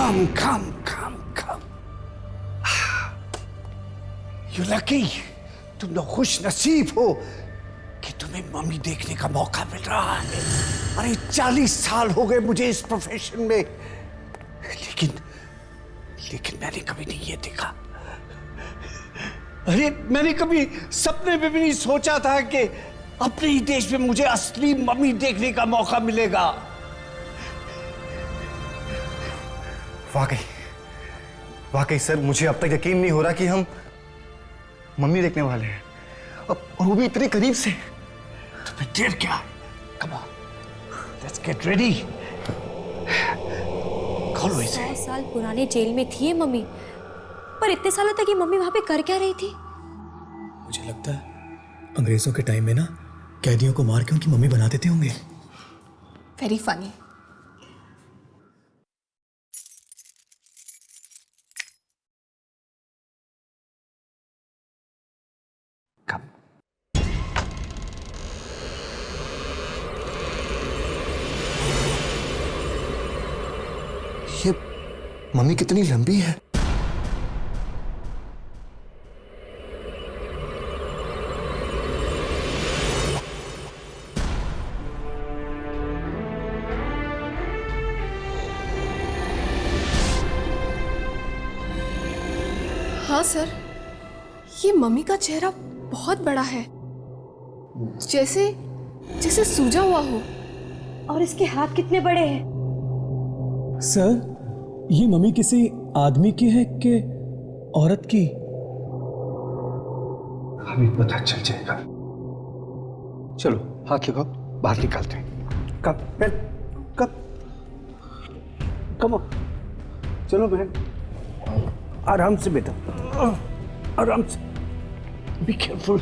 Come, come, come, come. You lucky. तुम लोग खुश नसीब हो कि तुम्हें मम्मी देखने का मौका मिल रहा है। अरे 40 साल हो गए मुझे इस प्रोफेशन में, लेकिन मैंने कभी नहीं ये देखा। अरे मैंने कभी सपने में भी नहीं सोचा था कि अपने ही देश में मुझे असली मम्मी देखने का मौका मिलेगा। वाकई सर, मुझे अब तक यकीन नहीं हो रहा कि हम मम्मी देखने वाले हैं, और वो भी इतने करीब से। तो फिर देर क्या है? Come on, let's get ready. खोलो इसे। 100 साल पुराने जेल में थी ये मम्मी, पर इतने सालों तक ये मम्मी वहां पे कर क्या रही थी? मुझे लगता है अंग्रेजों के टाइम में ना कैदियों को मार के उनकी मम्मी बना देते होंगे। Very funny. ये मम्मी कितनी लंबी है। हाँ सर, ये मम्मी का चेहरा बहुत बड़ा है, जैसे जैसे सूजा हुआ हो। और इसके हाथ कितने बड़े हैं? सर, ये मम्मी किसी आदमी की है कि औरत की? हमें पता चल जाएगा। चलो हाथ लगाओ, बाहर निकालते हैं। कब कम चलो बहन, आराम से बेटा, आराम से। Be careful.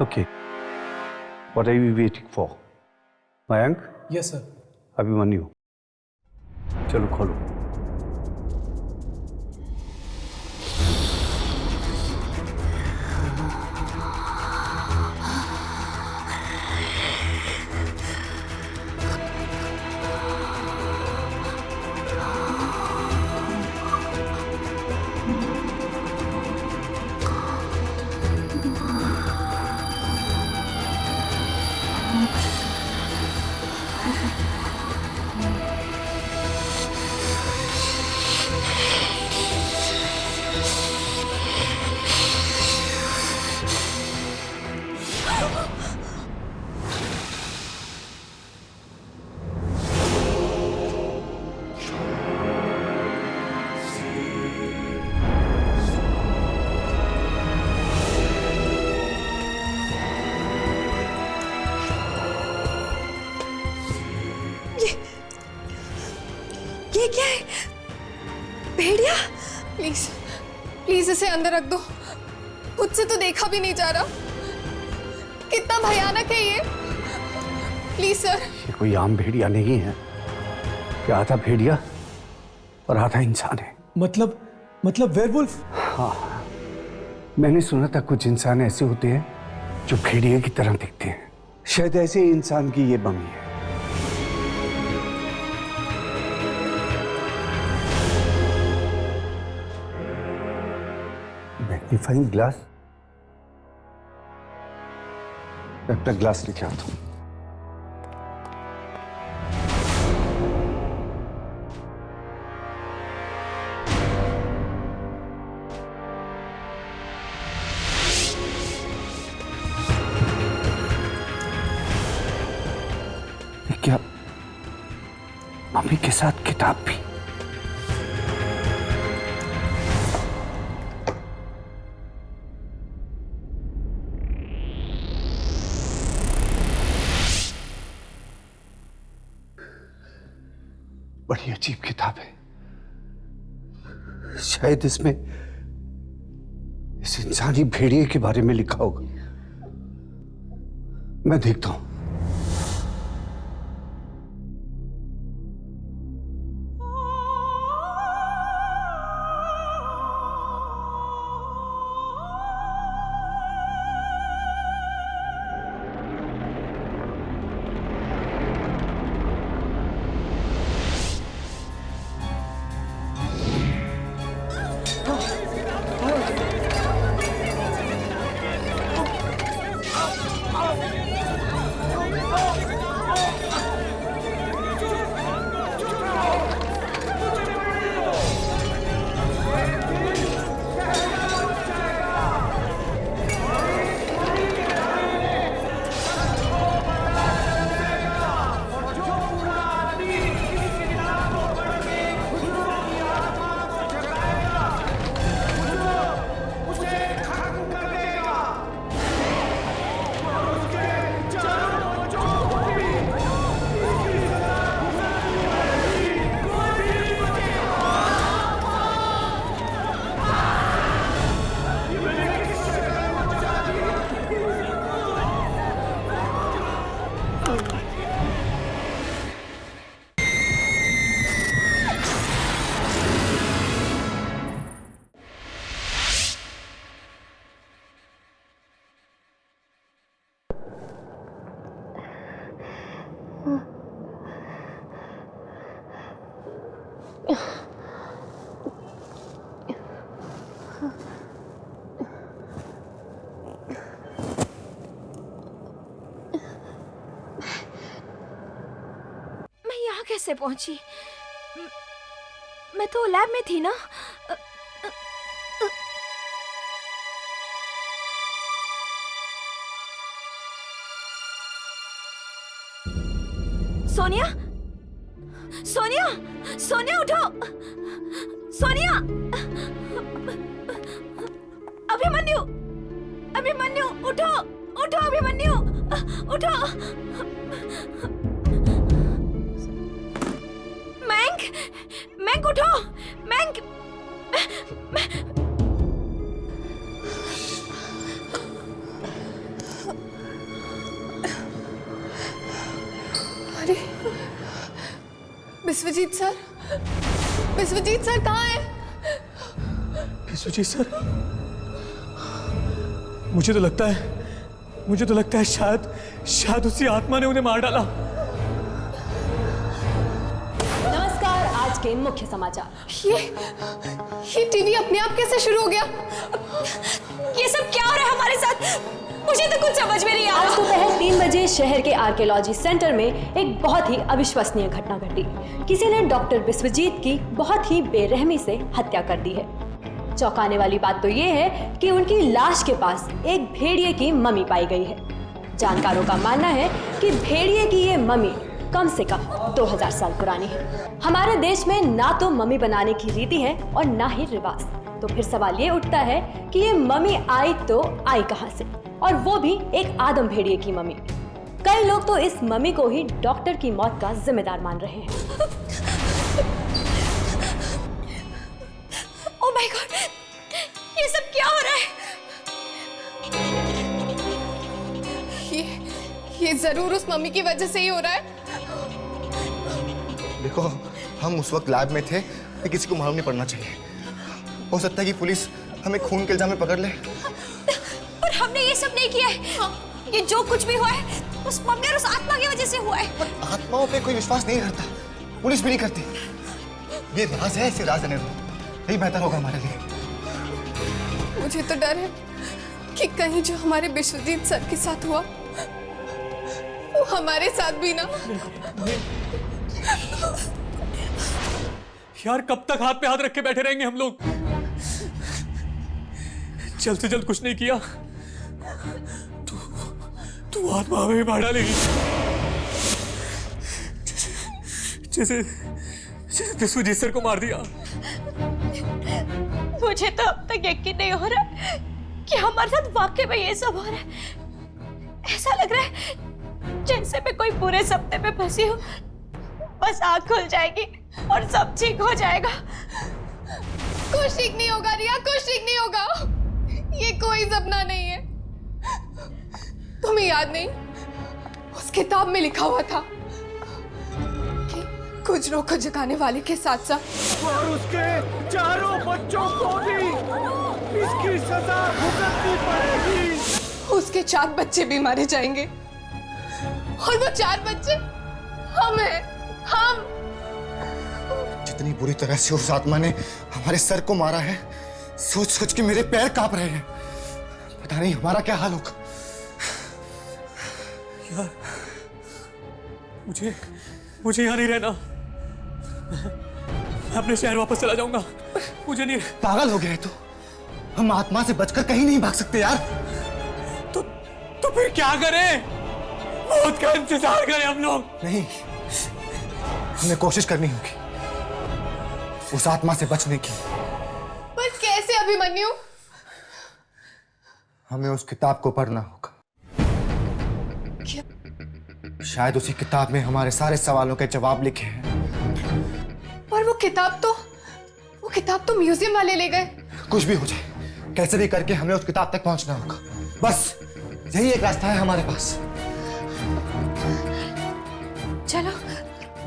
Okay. What are we waiting for? Mayank? Yes sir. Abhimanyu, चलो खोलो। ये क्या है? भेड़िया? प्लीज प्लीज इसे अंदर रख दो, मुझसे तो देखा भी नहीं जा रहा। कितना भयानक है ये। Please sir. ये कोई आम भेड़िया नहीं है, ये आधा भेड़िया और आधा इंसान है। मतलब वेयरवुल्फ? हाँ, मैंने सुना था कुछ इंसान ऐसे होते हैं जो भेड़िए की तरह दिखते हैं। शायद ऐसे ही इंसान की ये मम्मी है। Magnifying glass? मैं अपना ग्लास लेके आता हूं। क्या मम्मी के साथ किताब भी? बड़ी अजीब किताब है। शायद इसमें इस इंसानी भेड़िए के बारे में लिखा होगा। मैं देखता हूं। कैसे पहुंची? मैं तो लैब में थी ना। सोनिया, सोनिया, सोनिया उठो, सोनिया, अभिमन्यु, अभिमन्यु उठो, उठो अभिमन्यु, उठो। मैंक, मैंक उठो, मैंक। अरे विश्वजीत सर, विश्वजीत सर कहाँ हैं? विश्वजीत सर, मुझे तो लगता है शायद उसी आत्मा ने उन्हें मार डाला। नमस्कार, आज के मुख्य समाचार। ये टीवी अपने आप कैसे शुरू हो गया? ये सब क्या हो रहा है हमारे साथ? मुझे तो कुछ समझ में नहीं आ रहा। आज दोपहर 3 बजे शहर के आर्कियोलॉजी सेंटर में एक बहुत ही अविश्वसनीय घटना घटी। किसी ने डॉक्टर विश्वजीत की बहुत ही बेरहमी से हत्या कर दी है। चौंकाने वाली बात तो ये है कि उनकी लाश के पास एक भेड़िए की मम्मी पाई गई है। जानकारों का मानना है कि भेड़िए की ये मम्मी कम से कम 2000 साल पुरानी है। हमारे देश में ना तो मम्मी बनाने की रीति है और ना ही रिवाज। तो फिर सवाल ये उठता है कि ये मम्मी आई कहां से, और वो भी एक आदम भेड़िए की मम्मी। कई लोग तो इस मम्मी को ही डॉक्टर की मौत का जिम्मेदार मान रहे हैं। ओह माय गॉड, ये सब क्या हो रहा है? ये जरूर उस मम्मी की वजह से ही हो रहा है। देखो, हम उस वक्त लैब में थे, कि किसी को मालूम नहीं पड़ना चाहिए। हो सकता है कि पुलिस हमें खून के इल्जाम में पकड़ ले। और हमने ये सब नहीं किया है। ये जो कुछ भी हुआ है उस मम्मी और उस आत्मा की वजह से हुआ है। पर आत्माओं पे कोई विश्वास नहीं करता, पुलिस भी नहीं करती। ये राज है, इसे राज रहने दो, यही बेहतर होगा हमारे लिए। मुझे तो डर है कि कहीं जो हमारे विश्वजीत सर के साथ हुआ वो हमारे साथ भी ना। यार, कब तक हाथ पे हाथ रख के बैठे रहेंगे हम लोग? जल्द से जल्द कुछ नहीं किया तू आत्मा हमें मार डालेगी, जैसे विश्वजीत सर को मार दिया। मुझे तो अब तक यकीन नहीं हो रहा कि हमारे साथ वाकई में ये सब हो रहा है। ऐसा लग रहा है जैसे मैं कोई पूरे सपने में फंसी हूँ। बस आँख खुल जाएगी और सब ठीक हो जाएगा। कुछ ठीक नहीं होगा रिया, कुछ ठीक नहीं होगा। ये कोई सपना नहीं है। तुम्हें याद नहीं, उस किताब में लिखा हुआ था कि गुजरों को जगाने वाले के साथ साथ और उसके चारों बच्चों को भी इसकी सजा भुगतनी पड़ेगी। उसके 4 बच्चे भी मारे जाएंगे और वो 4 बच्चे हम हैं, हम। जितनी बुरी तरह से उस आत्मा ने हमारे सर को मारा है, सोच सोच के मेरे पैर कांप रहे हैं। पता नहीं हमारा क्या हाल होगा। यार, मुझे यहाँ नहीं रहना। मैं अपने शहर वापस चला जाऊंगा। मुझे नहीं। पागल हो गए तो हम आत्मा से बचकर कहीं नहीं भाग सकते यार। तो फिर क्या करें? मौत का इंतजार करें हम लोग? नहीं, हमें कोशिश करनी होगी उस आत्मा से बचने की। पर कैसे अभिमन्यु? हमें उस किताब को पढ़ना होगा। क्या? शायद उसी किताब में हमारे सारे सवालों के जवाब लिखे हैं। पर वो किताब तो म्यूजियम वाले ले गए। कुछ भी हो जाए, कैसे भी करके हमें उस किताब तक पहुंचना होगा। बस यही एक रास्ता है हमारे पास। चलो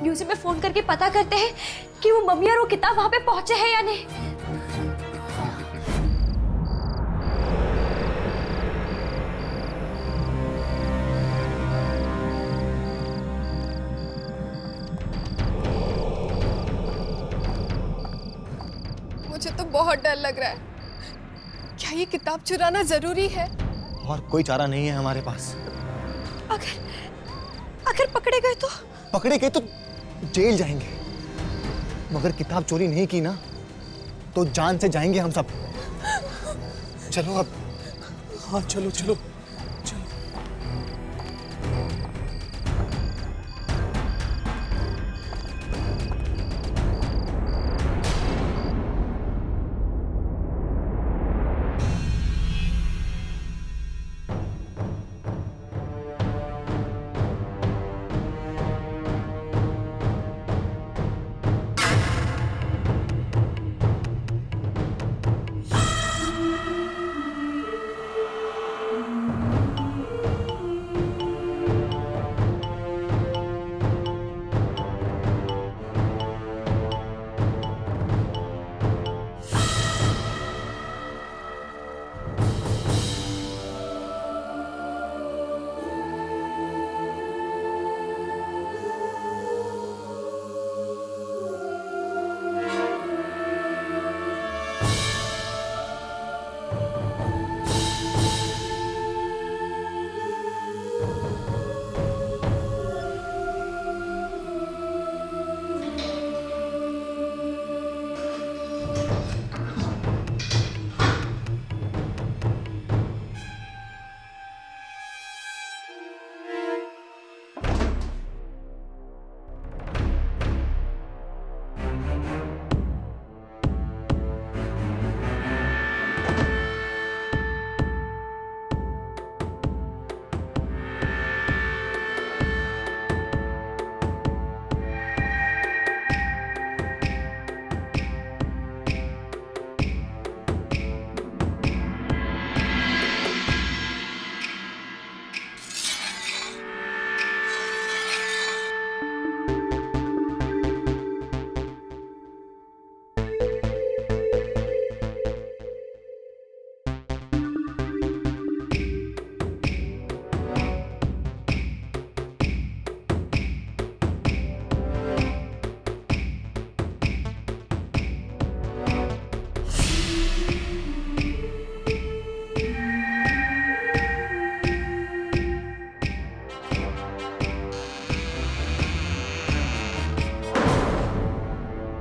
म्यूजियम में फोन करके पता करते हैं कि वो मम्मी और वो किताब वहां पे पहुंचे हैं या नहीं। मुझे तो बहुत डर लग रहा है। क्या ये किताब चुराना जरूरी है? और कोई चारा नहीं है हमारे पास। अगर पकड़े गए तो? पकड़े गए तो जेल जाएंगे, मगर किताब चोरी नहीं की ना तो जान से जाएंगे हम सब। चलो अब। हाँ चलो चलो।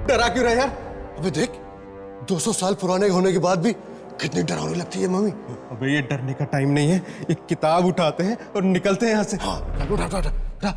डरा क्यों रहा है यार? अबे देख, 200 साल पुराने होने के बाद भी कितनी डरावनी लगती है मम्मी। अबे ये डरने का टाइम नहीं है। एक किताब उठाते हैं और निकलते हैं यहाँ से। हाँ, उठा उठा उठा उठा।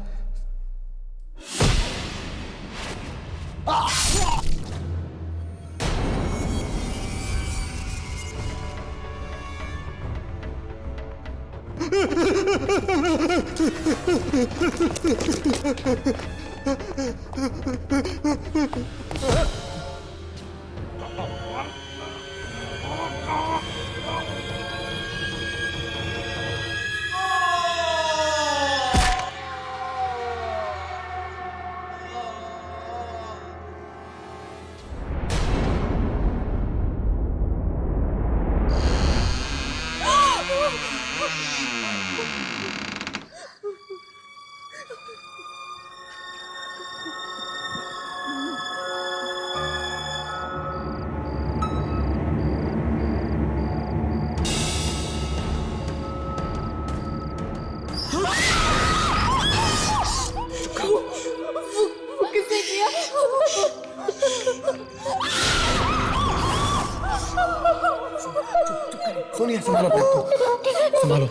सोनिया, संभालो अपने आप को, संभालो।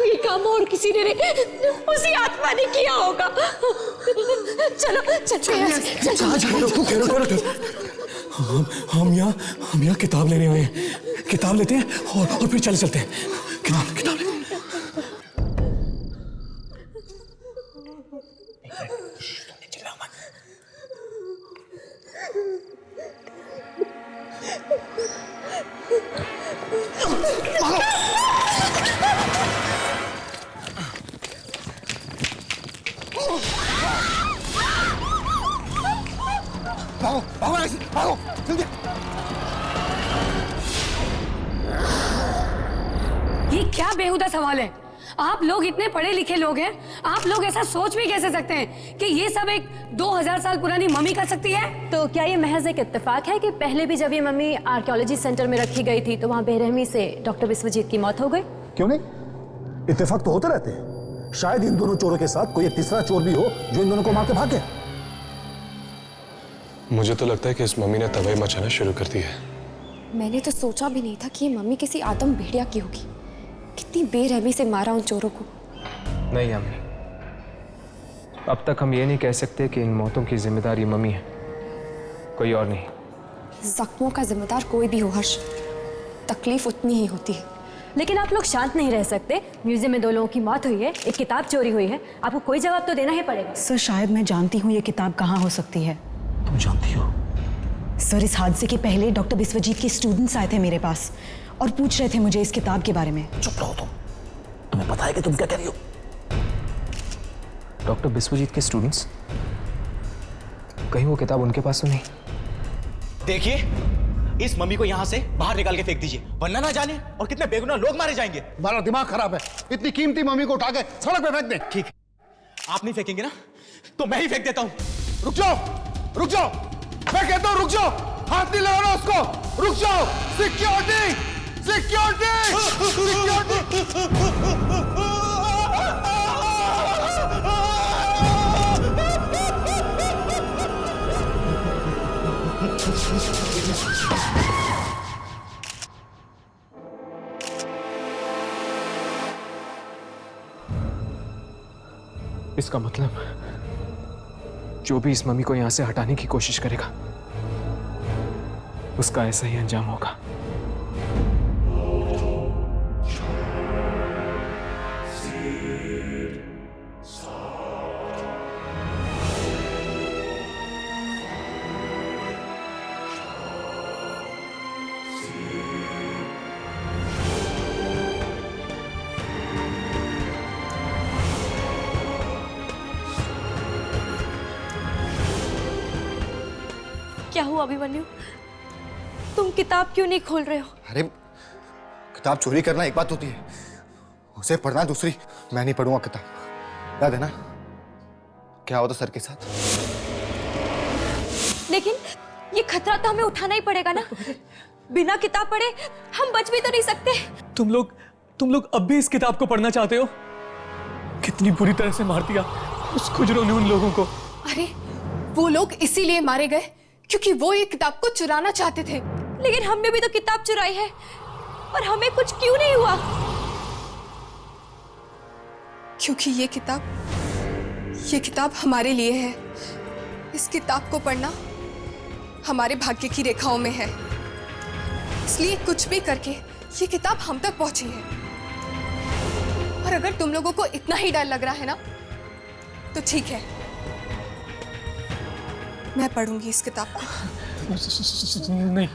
ये काम और किसी ने नहीं, उसी आत्मा ने किया होगा। चलो चलते हैं। हम यहाँ किताब लेने आए हैं। किताब लेते हैं और फिर चलते हैं। किताब लेते हैं। भागो भागो ऐसे, भागो जल्दी। ये क्या बेहुदा सवाल है? आप लोग इतने पढ़े लिखे लोग हैं, आप लोग ऐसा सोच भी कैसे सकते हैं कि ये सब एक 2000 साल पुरानी मम्मी कर सकती है? तो क्या ये महज एक इत्तेफाक है कि पहले भी जब ये मम्मी आर्कियोलॉजी सेंटर में रखी गई थी तो वहाँ बेरहमी से डॉक्टर विश्वजीत की मौत हो गई? क्यों नहीं, इत्तेफाक तो होते रहते हैं। शायद इन दोनों चोरों के साथ कोई एक तीसरा चोर भी हो जो इन दोनों को मार के भागे। मुझे तो लगता है कि इस मम्मी ने तबाही मचाना शुरू कर दी है। मैंने तो सोचा भी नहीं था कि ये मम्मी किसी आदम भेड़िया की होगी। कितनी बेरहमी से मारा उन चोरों को। नहीं अम्मी, अब तक हम ये नहीं कह सकते कि इन मौतों की जिम्मेदार ये मम्मी है, कोई और नहीं। जख्मों का जिम्मेदार कोई भी हो हर्ष, तकलीफ उतनी ही होती है। लेकिन आप लोग शांत नहीं रह सकते। म्यूजियम में 2 लोगों की मौत हुई है, एक किताब चोरी हुई है, आपको कोई जवाब तो देना ही पड़ेगा। सर शायद मैं जानती हूँ ये किताब कहाँ हो सकती है। तुम जानती हो? सर इस हादसे के पहले डॉक्टर विश्वजीत के स्टूडेंट्स आए थे मेरे पास और पूछ रहे थे मुझे इस किताब के बारे में। चुप रहो तुम, तुम्हें पता है कि तुम क्या कह रही हो? डॉक्टर विश्वजीत के स्टूडेंट्स? कहीं वो किताब उनके पास तो नहीं? देखिए, इस मम्मी को यहाँ से बाहर निकाल के फेंक दीजिए, वरना ना जाने और कितने बेगुनाह लोग मारे जाएंगे। हमारा दिमाग खराब है, इतनी कीमती मम्मी को उठा के सड़क पे फेंक दे। ठीक है, आप नहीं फेंकेंगे ना तो मैं ही फेंक देता हूँ। रुक जाओ, रुक जाओ, मैं कहता हूँ रुक जाओ, हाथ नहीं लगाना उसको, रुक जाओ। Security, security, security. इसका मतलब जो भी इस मम्मी को यहां से हटाने की कोशिश करेगा उसका ऐसा ही अंजाम होगा। क्या हुआ अभिमन्यु? तुम किताब क्यों नहीं खोल रहे हो? अरे किताब चोरी करना एक बात होती है, उसे पढ़ना दूसरी। मैं नहीं पढ़ूंगा किताब, याद है ना क्या हुआ था सर के साथ? लेकिन ये खतरा तो हमें उठाना ही पड़ेगा ना। बिना किताब पढ़े हम बच भी तो नहीं सकते। तुम लोग अब भी इस किताब को पढ़ना चाहते हो? कितनी बुरी तरह से मार दिया उस खुजरों ने उन लोगों को। अरे वो लोग इसीलिए मारे गए क्योंकि वो ये किताब को चुराना चाहते थे। लेकिन हमने भी तो किताब चुराई है और हमें कुछ क्यों नहीं हुआ? क्योंकि ये किताब हमारे लिए है। इस किताब को पढ़ना हमारे भाग्य की रेखाओं में है, इसलिए कुछ भी करके ये किताब हम तक पहुंची है। और अगर तुम लोगों को इतना ही डर लग रहा है ना तो ठीक है, मैं पढ़ूंगी इस किताब को। नहीं,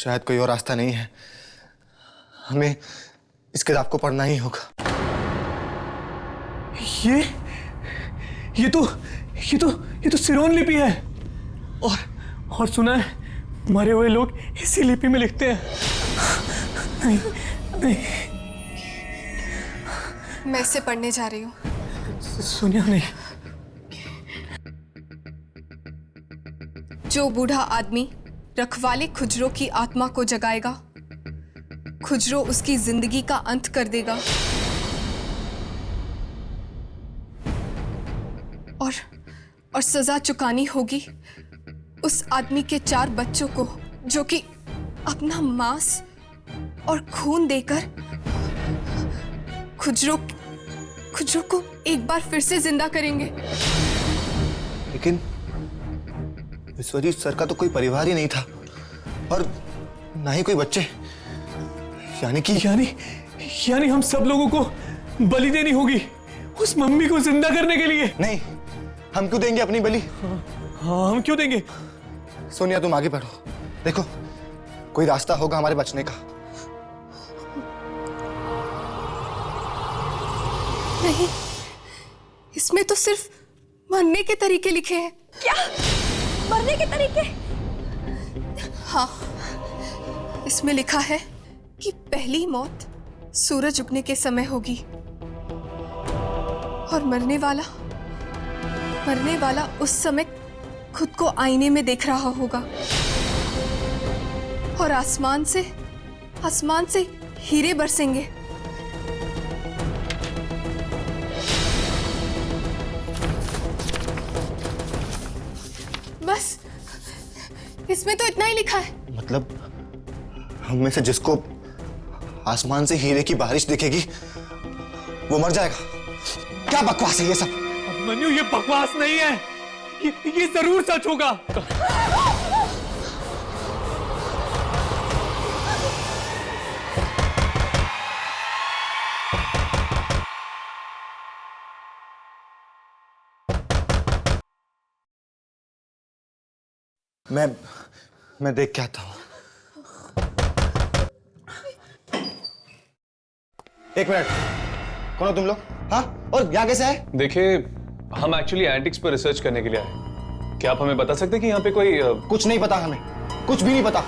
शायद कोई और रास्ता नहीं है, हमें इस किताब को पढ़ना ही होगा। ये तो सिरोन लिपि है। और सुना है मरे हुए लोग इसी लिपि में लिखते हैं। नहीं नहीं, मैं इसे पढ़ने जा रही हूँ। सुनिया नहीं। जो बूढ़ा आदमी रखवाले खुजरो की आत्मा को जगाएगा, खुजरो उसकी जिंदगी का अंत कर देगा। और सजा चुकानी होगी उस आदमी के 4 बच्चों को जो कि अपना मांस और खून देकर खुजरो को एक बार फिर से जिंदा करेंगे। लेकिन विश्वजीत सर का तो कोई परिवार ही नहीं था और ना ही कोई बच्चे। यानी हम सब लोगों को बलि देनी होगी उस मम्मी को जिंदा करने के लिए। नहीं, हम क्यों देंगे अपनी बलि? हाँ, हम क्यों देंगे? सोनिया तुम आगे बढ़ो, देखो कोई रास्ता होगा हमारे बचने का। नहीं, इसमें तो सिर्फ मरने के तरीके लिखे हैं। क्या मरने के तरीके? हाँ, इसमें लिखा है कि पहली मौत सूरज उगने के समय होगी और मरने वाला उस समय खुद को आईने में देख रहा होगा और आसमान से हीरे बरसेंगे। बस इसमें तो इतना ही लिखा है। मतलब हम में से जिसको आसमान से हीरे की बारिश दिखेगी वो मर जाएगा? क्या बकवास है ये सब? मनु, ये बकवास नहीं है, ये जरूर सच होगा। मैं देख के आता हूं। एक मिनट, कौन हो तुम लोग? हाँ, और यहाँ कैसे आए? देखिए, हम एक्चुअली एंटिक्स पर रिसर्च करने के लिए आए। क्या आप हमें बता सकते हैं कि यहाँ पे कोई कुछ नहीं पता, हमें कुछ भी नहीं पता,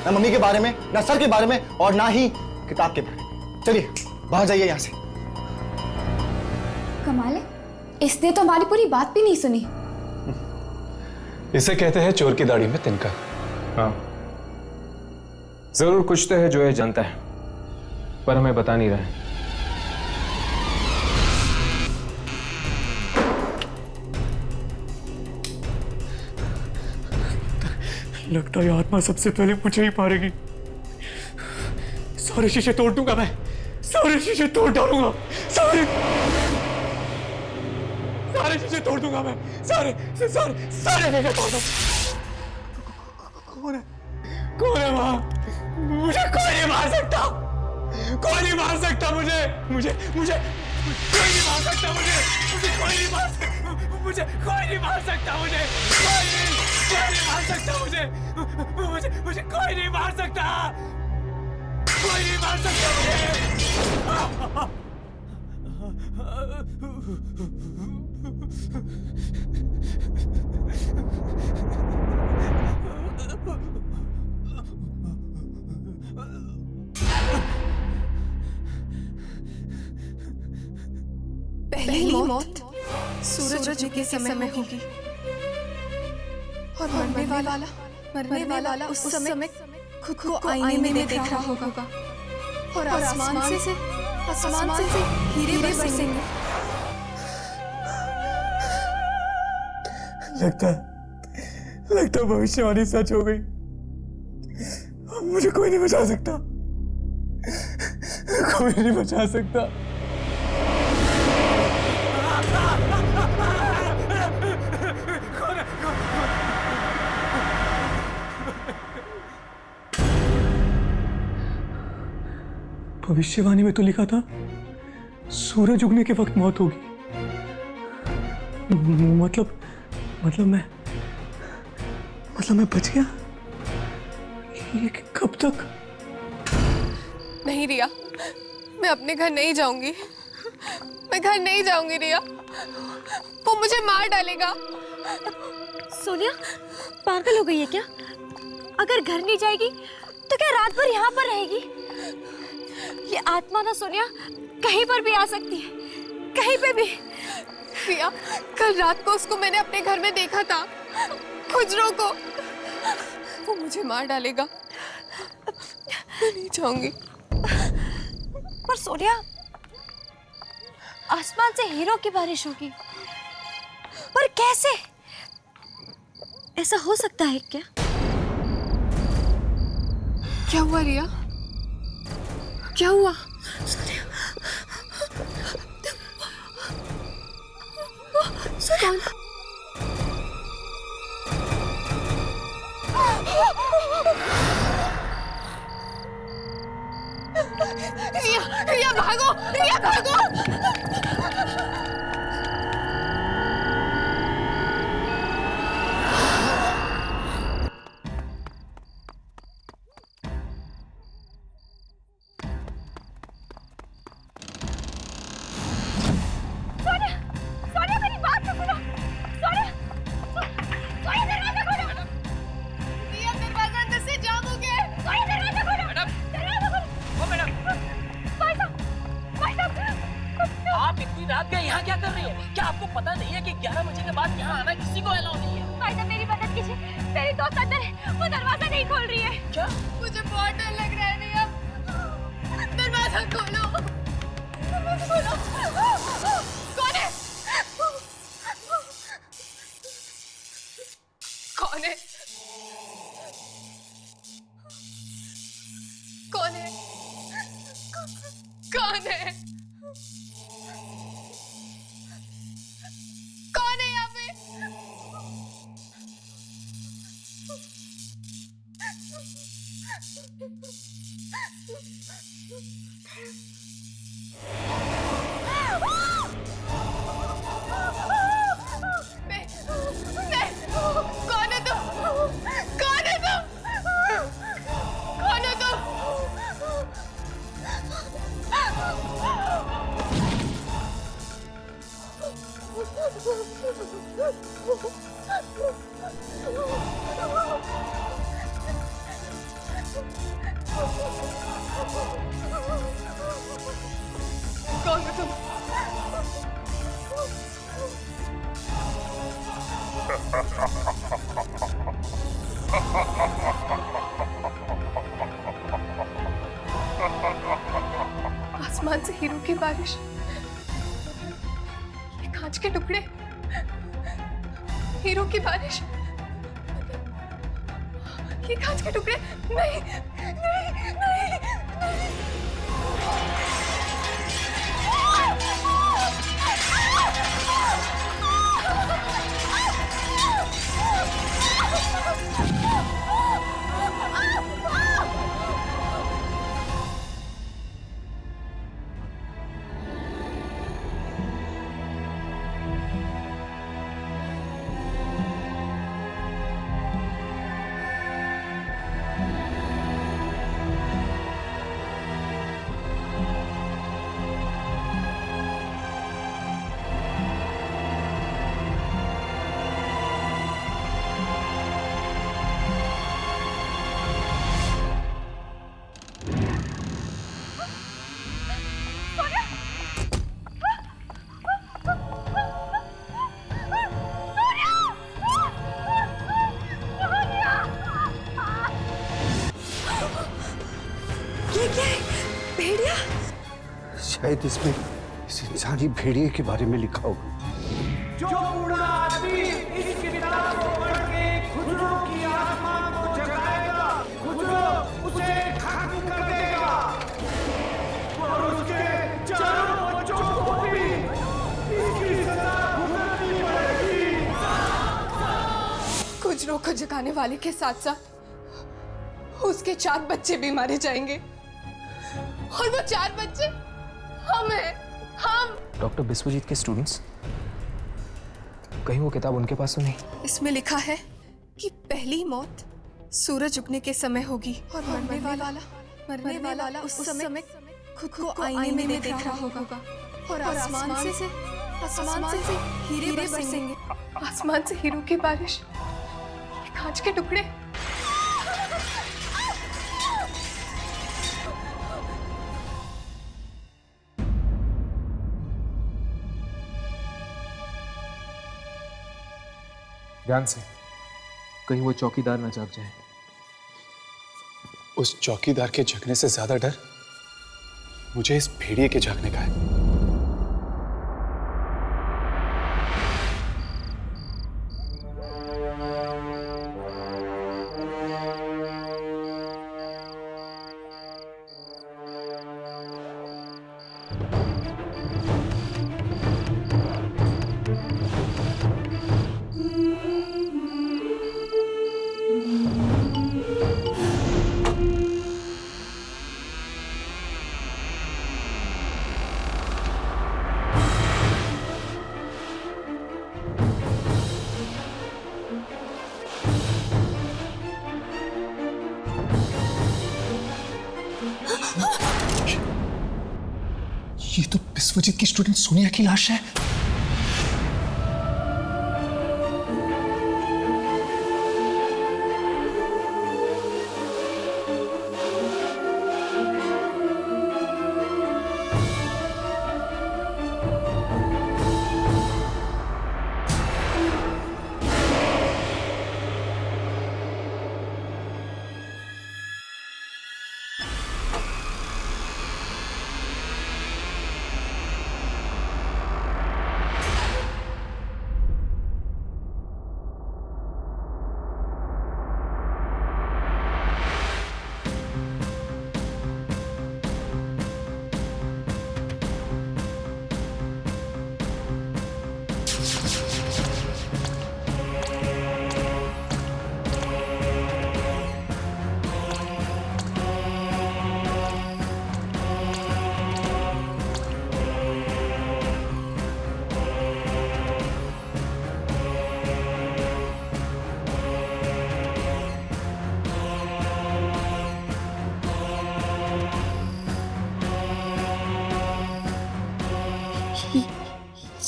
ना मम्मी के बारे में, ना सर के बारे में, और ना ही किताब के बारे में। चलिए बाहर जाइए यहाँ से। कमाल है, इसने तो हमारी पूरी बात भी नहीं सुनी। इसे कहते हैं चोर की दाढ़ी में तिनका। हाँ, जरूर कुछ तो है जो ये जानता है, पर हमें बता नहीं रहा है। लगता है आत्मा सबसे पहले मुझे ही मारेगी। सारे शीशे तोड़ दूंगा मैं, सारे शीशे तोड़ डालूंगा, सारे शीशे तोड़ दूंगा मैं, सारे शीशे तोड़ दूंगा। कौन है वहां? मुझे कोई नहीं मार सकता, कोई नहीं मार सकता मुझे कोई नहीं मार सकता, मुझे कोई नहीं मार सकता, मुझे कोई नहीं मार सकता, मुझे कोई नहीं मार सकता, मुझे कोई नहीं मार सकता, कोई नहीं मार सकता मुझे। पहली मौत सूरज उगने के समय होगी और मरने वाला उस समय खुद को आईने में देख रहा होगा और आसमान से हीरे बरसेंगे। लगता भविष्यवाणी सच हो गई। मुझे कोई नहीं बचा सकता, कोई नहीं बचा सकता। भविष्यवाणी में तो लिखा था सूरज उगने के वक्त मौत होगी। मतलब मैं बच गया? ये कब तक? नहीं रिया, मैं अपने घर नहीं जाऊंगी। मैं घर नहीं जाऊंगी रिया, वो मुझे मार डालेगा। सोनिया पागल हो गई है क्या? अगर घर नहीं जाएगी तो क्या रात भर यहाँ पर रहेगी? ये आत्मा ना सोनिया कहीं पर भी आ सकती है, कहीं पे भी। रिया, कल रात को उसको मैंने अपने घर में देखा था, खुजरों को। वो मुझे मार डालेगा। मैं नहीं जाऊंगी। पर सोनिया आसमान से हीरो की बारिश होगी, पर कैसे? ऐसा हो सकता है क्या? क्या हुआ रिया? क्या हुआ? कौन? रिया, रिया भागो, रिया भागो। यहाँ क्या कर रही है? क्या आपको पता नहीं है कि 11 बजे के बाद यहाँ आना किसी को अलाउ नहीं है? भाई साहब मेरी मदद कीजिए, मेरी दोस्त अंदर है, वो दरवाजा नहीं खोल रही है। क्या? मुझे बहुत डर लग रहा है रिया, दरवाजा खोलो, दरवाजा खोलो। कौन है? कौन है? कौन है? कौन है? कौन है यहाँ पे? कौन है तुम? कौन है तुम? कौन है तुम? कौन है तुम? आसमान से हीरो की बारिश, ये कांच के टुकड़े, हीरो की बारिश, ये कांच के टुकड़े। नहीं नहीं नहीं नहीं। भेड़िया? शायद इसमें इस इंसानी भेड़िए के बारे में लिखा होगा। जो बूढ़ा आदमी इस किताब को पढ़ के खुजरों की आत्मा को जगाएगा, खुजरों उसे खत्म कर देगा और उसके चारों बच्चों को भी इसकी सजा भुगतनी पड़ेगी। खुजरों को जगाने वाले के साथ साथ उसके 4 बच्चे भी मारे जाएंगे, और वो 4 बच्चे हम हैं, हम। डॉक्टर बिस्वजीत के स्टूडेंट्स, कहीं वो किताब उनके पास तो नहीं? इसमें लिखा है कि पहली मौत सूरज उगने के समय होगी और मरने वाला उस समय खुद को आईने में देख रहा होगा और आसमान से हीरे बरसेंगे। आसमान से हीरों की बारिश, कांच के टुकड़े। ध्यान से, कहीं वो चौकीदार ना जाग जाए। उस चौकीदार के जगने से ज्यादा डर मुझे इस भेड़िए के जागने का है। ये तो विश्वजीत की स्टूडेंट सोनिया की लाश है।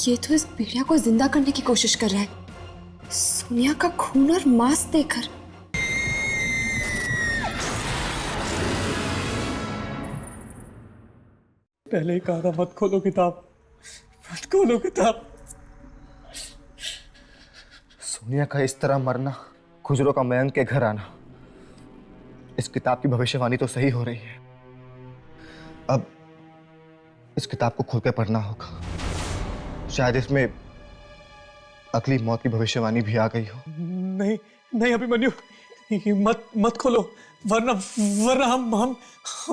ये तो इस भेड़िया को जिंदा करने की कोशिश कर रहा है, सोनिया का खून और मांस देकर। पहले ही कहा था मत खोलो किताब, मत खोलो किताब। सोनिया का इस तरह मरना, खुजरों का मयंक के घर आना, इस किताब की भविष्यवाणी तो सही हो रही है। अब इस किताब को खोल के पढ़ना होगा, शायद इसमें अगली मौत की भविष्यवाणी भी आ गई हो। नहीं नहीं अभिमन्यु, ये मत खोलो, वरना हम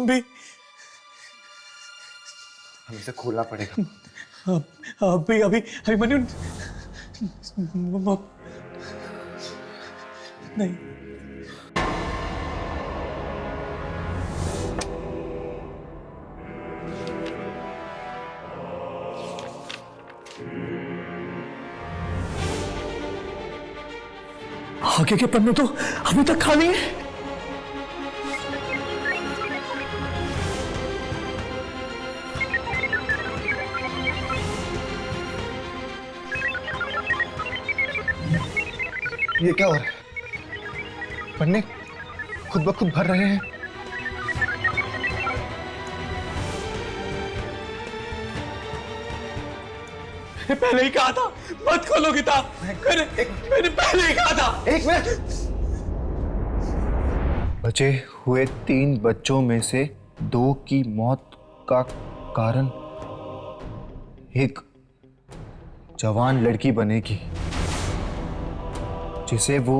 भी हमें इसे खोलना पड़ेगा। अभी अभिमन्यु नहीं। आगे के पन्ने तो अभी तक खाली है। ये क्या हो रहा है? पन्ने खुद ब खुद भर रहे हैं। मैंने पहले ही कहा था मत खोलो किताब। मैंने पहले ही कहा था। एक मिनट। बचे हुए 3 बच्चों में से 2 की मौत का कारण एक जवान लड़की बनेगी, जिसे वो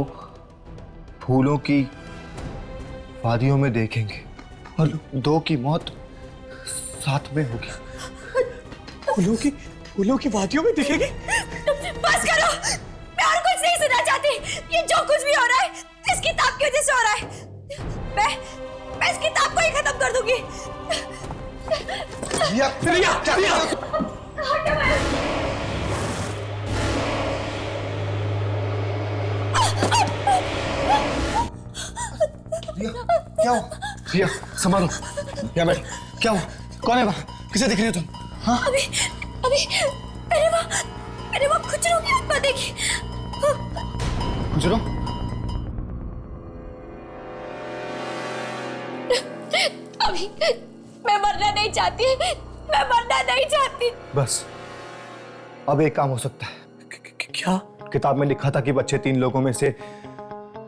फूलों की वादियों में देखेंगे, और 2 की मौत साथ में होगी। फूलों की वादियों में दिखेगी। बस करो, मैं और कुछ नहीं सुनना चाहती। ये जो कुछ भी हो रहा है इस किताब की वजह से हो रहा है। मैं इस किताब को ही खत्म कर दूंगी। क्या हो? प्रिया संभालो। क्या बैठ, क्या हुआ? कौन है वहाँ? किसे दिख रही हो तुम? हाँ? अभी मैंने वहाँ खुजरों की आत्मा देखी। खुजरो? अभी मैं मरना नहीं चाहती, मैं मरना नहीं चाहती। बस अब एक काम हो सकता है। क्या? किताब में लिखा था कि बच्चे 3 लोगों में से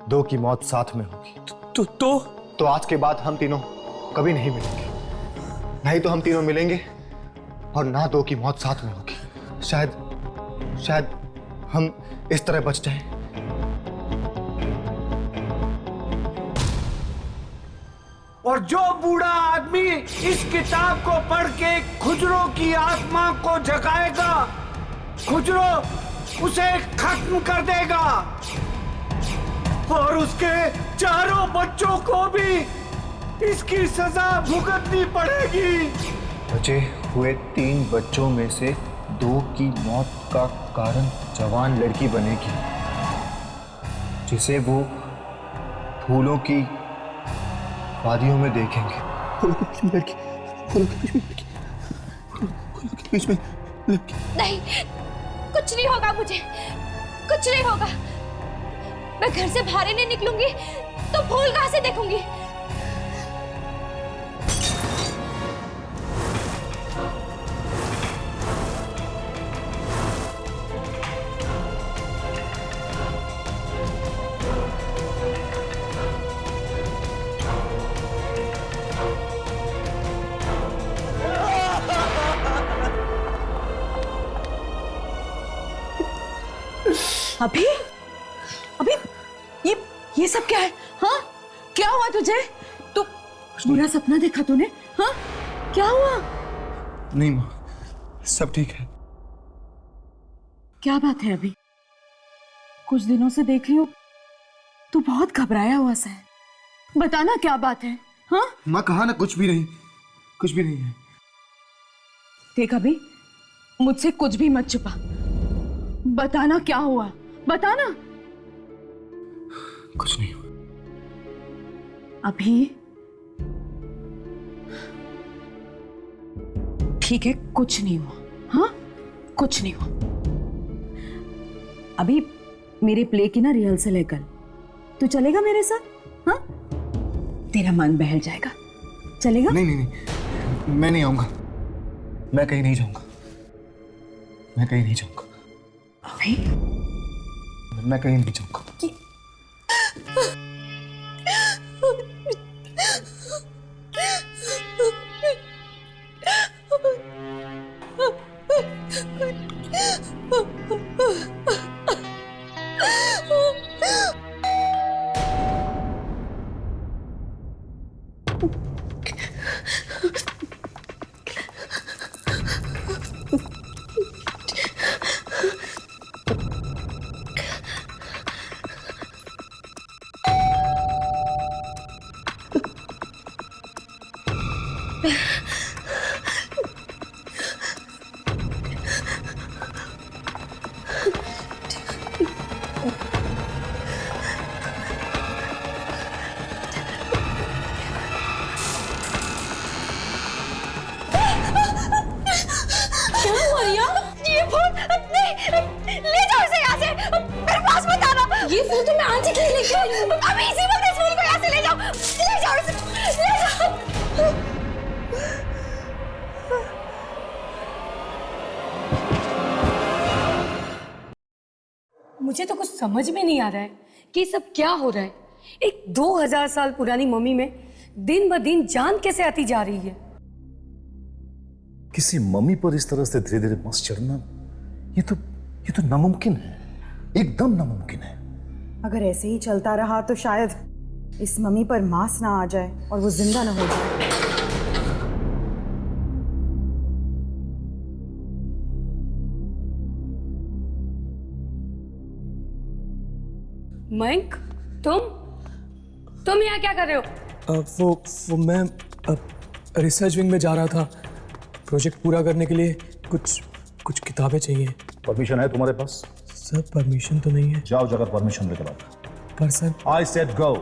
2 की मौत साथ में होगी। तो आज के बाद हम तीनों कभी नहीं मिलेंगे। नहीं तो हम तीनों मिलेंगे और ना 2 की मौत साथ में होगी। शायद हम इस तरह बच जाएं। और जो बूढ़ा आदमी इस किताब को पढ़ के खुजरों की आत्मा को जगाएगा, खुजरो उसे खत्म कर देगा और उसके चारों बच्चों को भी इसकी सजा भुगतनी पड़ेगी। बचे हुए 3 बच्चों में से 2 की मौत का कारण जवान लड़की बनेगी, जिसे वो फूलों की वादियों में देखेंगे। फूलों के बीच में लड़की। नहीं, कुछ नहीं होगा मुझे, कुछ नहीं होगा। मैं घर से बाहर ही नहीं निकलूंगी तो फूल कहां से देखूंगी? अभी ये सब क्या है? हाँ, क्या हुआ तुझे? तू बुरा सपना देखा तूने? हाँ, क्या हुआ? नहीं माँ, सब ठीक है। क्या बात है? अभी कुछ दिनों से देख रही हूँ तू बहुत घबराया हुआ सा है। बताना क्या बात है? हाँ माँ, कहा ना कुछ भी नहीं है। देख अभी, मुझसे कुछ भी मत छुपा। बताना क्या हुआ, बताना। कुछ नहीं हुआ। अभी ठीक है, कुछ नहीं हुआ। हाँ, कुछ नहीं हुआ। अभी मेरे प्ले की ना रिहर्सल है कल, तू चलेगा मेरे साथ? हाँ, तेरा मन बहल जाएगा। चलेगा? नहीं, मैं नहीं आऊंगा। मैं कहीं नहीं जाऊंगा। अभी मैं कहीं नहीं जाऊंगा। ये फूल तो मैं आज ही खरीद लेके आई हूँ। अभी इसी वक्त इस फूल को यहाँ से ले जाओ इसे, ले जाओ। मुझे तो कुछ समझ में नहीं आ रहा है कि सब क्या हो रहा है। एक 2000 साल पुरानी मम्मी में दिन ब दिन जान कैसे आती जा रही है। किसी मम्मी पर इस तरह से धीरे धीरे मस चढ़ना, ये तो नामुमकिन है, एकदम नामुमकिन है। अगर ऐसे ही चलता रहा तो शायद इस मम्मी पर मांस ना आ जाए और वो जिंदा ना हो जाए। मयंक, तुम यहाँ क्या कर रहे हो? वो मैं रिसर्च विंग में जा रहा था। प्रोजेक्ट पूरा करने के लिए कुछ किताबें चाहिए। परमिशन है तुम्हारे पास? सर परमिशन तो नहीं है। जाओ, जगह परमिशन लेकर आओ। पर sir, I said go.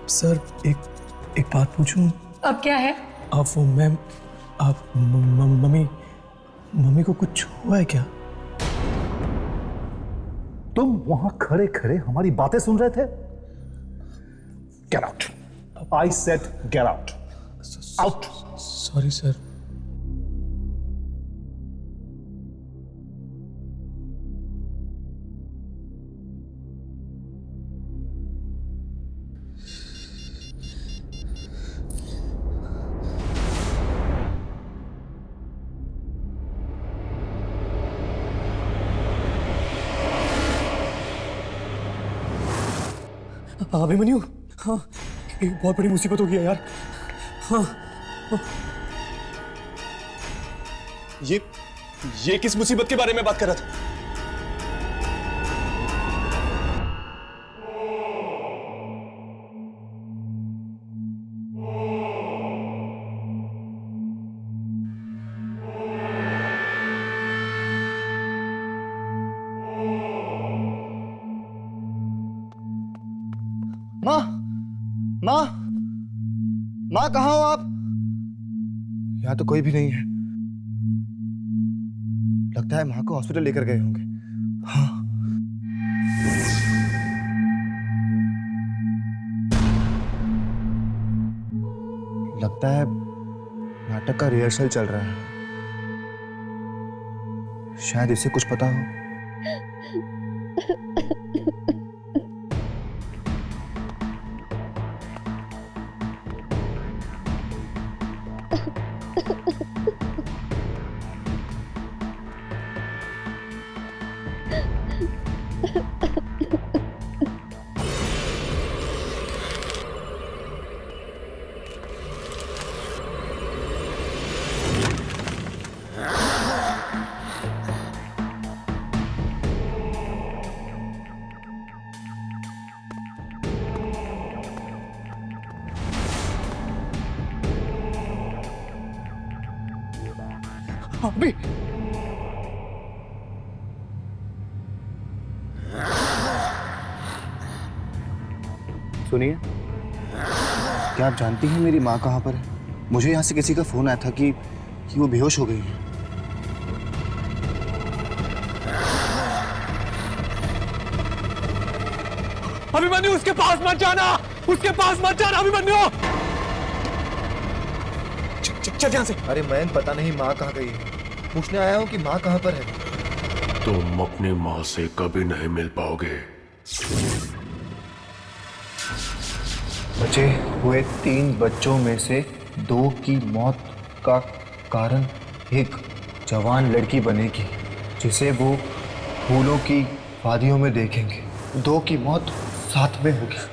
Sir एक बात पूछूं? अब क्या है? आप वो मैम, आप मम्मी को कुछ हुआ है क्या? तुम वहां खड़े खड़े हमारी बातें सुन रहे थे? Get out, I said get out, out. Sorry sir. Abhimanyu, हाँ, एक बहुत बड़ी मुसीबत हो गई है यार। हाँ, हाँ। ये किस मुसीबत के बारे में बात कर रहा था? माँ, माँ, माँ कहाँ हो आप? यहाँ तो कोई भी नहीं है। लगता है माँ को हॉस्पिटल लेकर गए होंगे। हाँ। लगता है नाटक का रिहर्सल चल रहा है। शायद इसे कुछ पता हो। अभी सुनिए, क्या आप जानती हैं मेरी माँ कहाँ पर है? मुझे यहाँ से किसी का फोन आया था कि वो बेहोश हो गई है। अभिमन्यु, उसके पास मत जाना, उसके पास मत जाना अभिमन्यु। चल यहाँ से। अरे मैं पता नहीं माँ कहाँ गई है, पूछने आया हूँ कि माँ कहाँ पर है। तुम अपनी माँ से कभी नहीं मिल पाओगे। बचे हुए 3 बच्चों में से 2 की मौत का कारण एक जवान लड़की बनेगी जिसे वो फूलों की वादियों में देखेंगे। 2 की मौत साथ में होगी।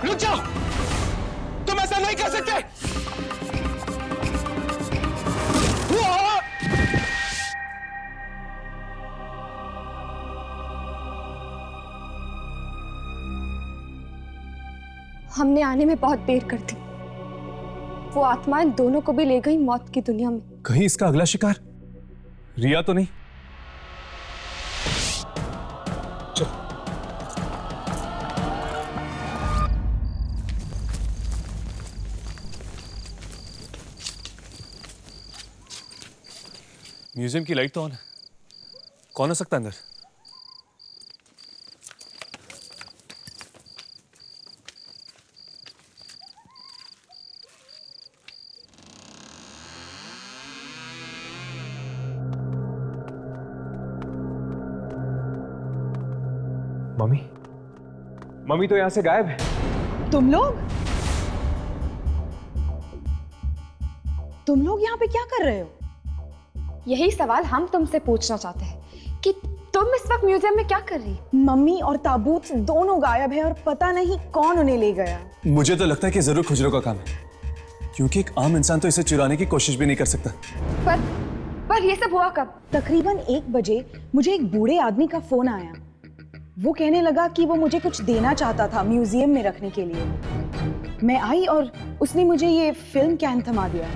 रुक जाओ, तुम ऐसा नहीं कर सकते। हमने आने में बहुत देर कर दी। वो आत्माएं दोनों को भी ले गई मौत की दुनिया में। कहीं इसका अगला शिकार रिया तो नहीं? चलो। म्यूजियम की लाइट तो ऑन है। कौन हो सकता है अंदर? मम्मी, मम्मी तो यहां से गायब है। तुम लोग यहाँ पे क्या कर रहे हो? यही सवाल हम तुमसे पूछना चाहते हैं कि तुम इस वक्त म्यूजियम में क्या कर रही? मम्मी और ताबूत दोनों गायब है और पता नहीं कौन उन्हें ले गया। मुझे तो लगता है कि जरूर खुजरों का काम है, क्योंकि एक आम इंसान तो इसे चुराने की कोशिश भी नहीं कर सकता। पर ये सब हुआ कब? तकरीबन 1 बजे मुझे एक बूढ़े आदमी का फोन आया। वो कहने लगा कि वो मुझे कुछ देना चाहता था म्यूजियम में रखने के लिए। मैं आई और उसने मुझे ये फिल्म कैन थमा दिया।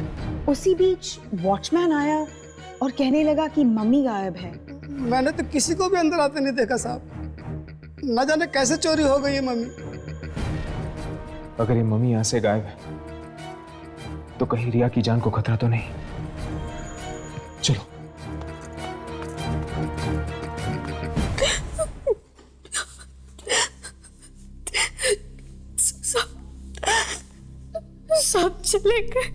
उसी बीच वॉचमैन आया और कहने लगा कि मम्मी गायब है। मैंने तो किसी को भी अंदर आते नहीं देखा साहब। न जाने कैसे चोरी हो गई है मम्मी। अगर ये मम्मी यहां से गायब है तो कहीं रिया की जान को खतरा तो नहीं? चलो। सब चले गए।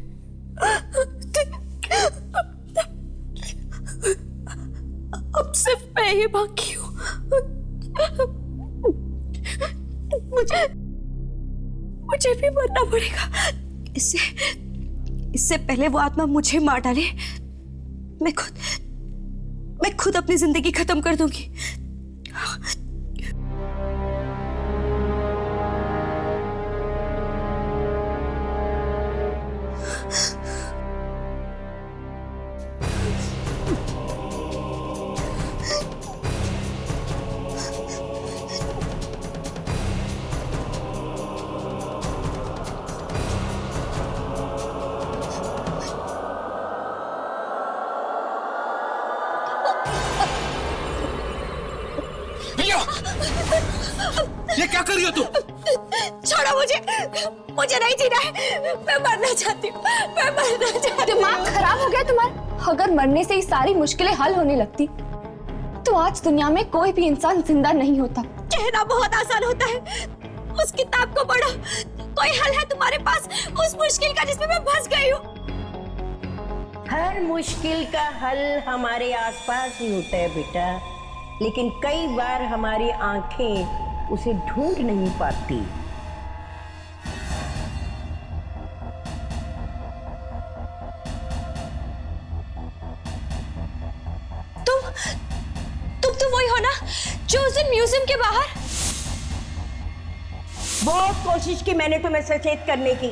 अब सिर्फ मैं ही बाकी हूँ। मुझे भी मरना पड़ेगा। इससे पहले वो आत्मा मुझे मार डाले, मैं खुद अपनी जिंदगी खत्म कर दूंगी। ये क्या कर रही हो तुम? छोड़ो मुझे नहीं जीना है। मैं मरना चाहती हूँ। दिमाग खराब हो गया तुम्हारा? अगर मरने से ही सारी मुश्किलें हल होने लगती तो आज दुनिया में कोई भी इंसान जिंदा नहीं होता। कहना बहुत आसान होता है। उस किताब को पढ़ो। कोई हल है तुम्हारे पास उस मुश्किल का जिसमें मैं फंस गई हूँ? हर मुश्किल का हल हमारे आसपास ही होता है बेटा, लेकिन कई बार हमारी आंखें उसे ढूंढ नहीं पाती। तुम तो वही हो ना जो उस दिन म्यूजियम के बाहर? बहुत कोशिश की मैंने तुम्हें सचेत करने की,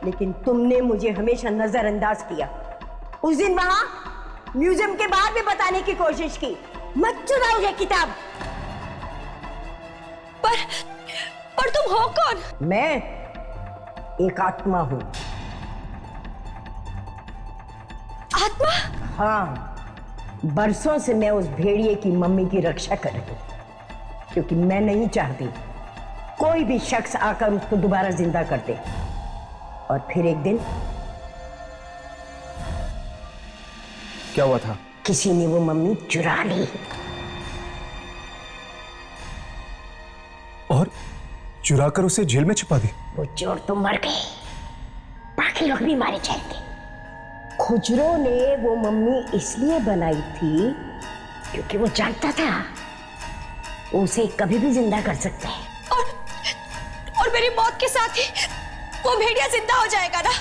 लेकिन तुमने मुझे हमेशा नजरअंदाज किया। उस दिन वहां म्यूजियम के बाहर भी बताने की कोशिश की, मत चुराओ ये किताब। पर तुम हो कौन? मैं एक आत्मा हूं। आत्मा? हाँ, बरसों से मैं उस भेड़िए की मम्मी की रक्षा कर रही हूं, क्योंकि मैं नहीं चाहती कोई भी शख्स आकर उसको दोबारा जिंदा कर दे। और फिर एक दिन क्या हुआ था? किसी ने वो मम्मी चुरा ली और चुराकर उसे जेल में छिपा दी। वो चोर तो मर गए, बाकी लोग भी मारे जाएंगे। खुजरो ने वो मम्मी इसलिए बनाई थी क्योंकि वो जानता था उसे कभी भी जिंदा कर सकता है। और मेरी मौत के साथ ही वो भेड़िया जिंदा हो जाएगा ना?